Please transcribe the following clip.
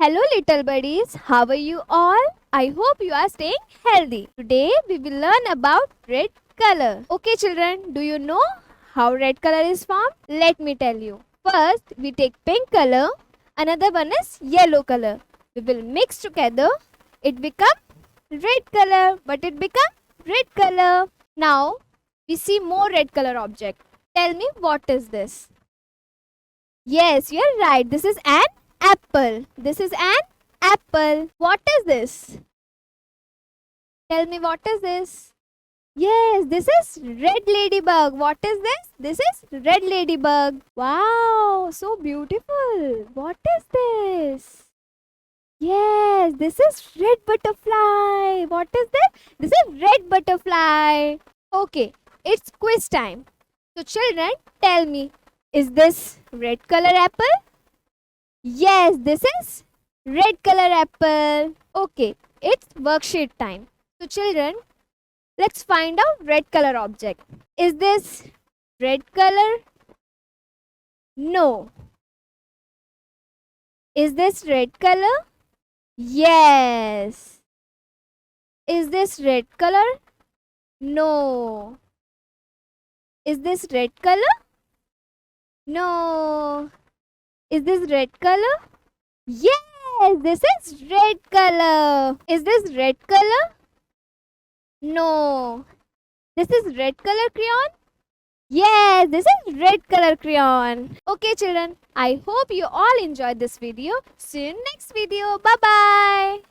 Hello little buddies, how are you all? I hope you are staying healthy. Today we will learn about red color. Okay children, do you know how red color is formed? Let me tell you. First we take pink color, another one is yellow color. We will mix together, it become red color, but it become red color. Now we see more red color object. Tell me what is this? Yes, you are right. This is an apple. This is an apple. What is this? Tell me what is this? Yes, this is red ladybug. What is this? This is red ladybug. Wow, so beautiful. What is this? Yes, this is red butterfly. What is this? This is red butterfly. Okay, it's quiz time. So children, tell me, is this red color apple? Yes, this is red color apple. Okay, it's worksheet time. So children, let's find out red color object. Is this red color? No. Is this red color? Yes. Is this red color? No. Is this red color? No. Is this red color? Yes, this is red color. Is this red color? No. This is red color crayon? Yes, this is red color crayon. Okay children, I hope you all enjoyed this video. See you in next video. Bye bye.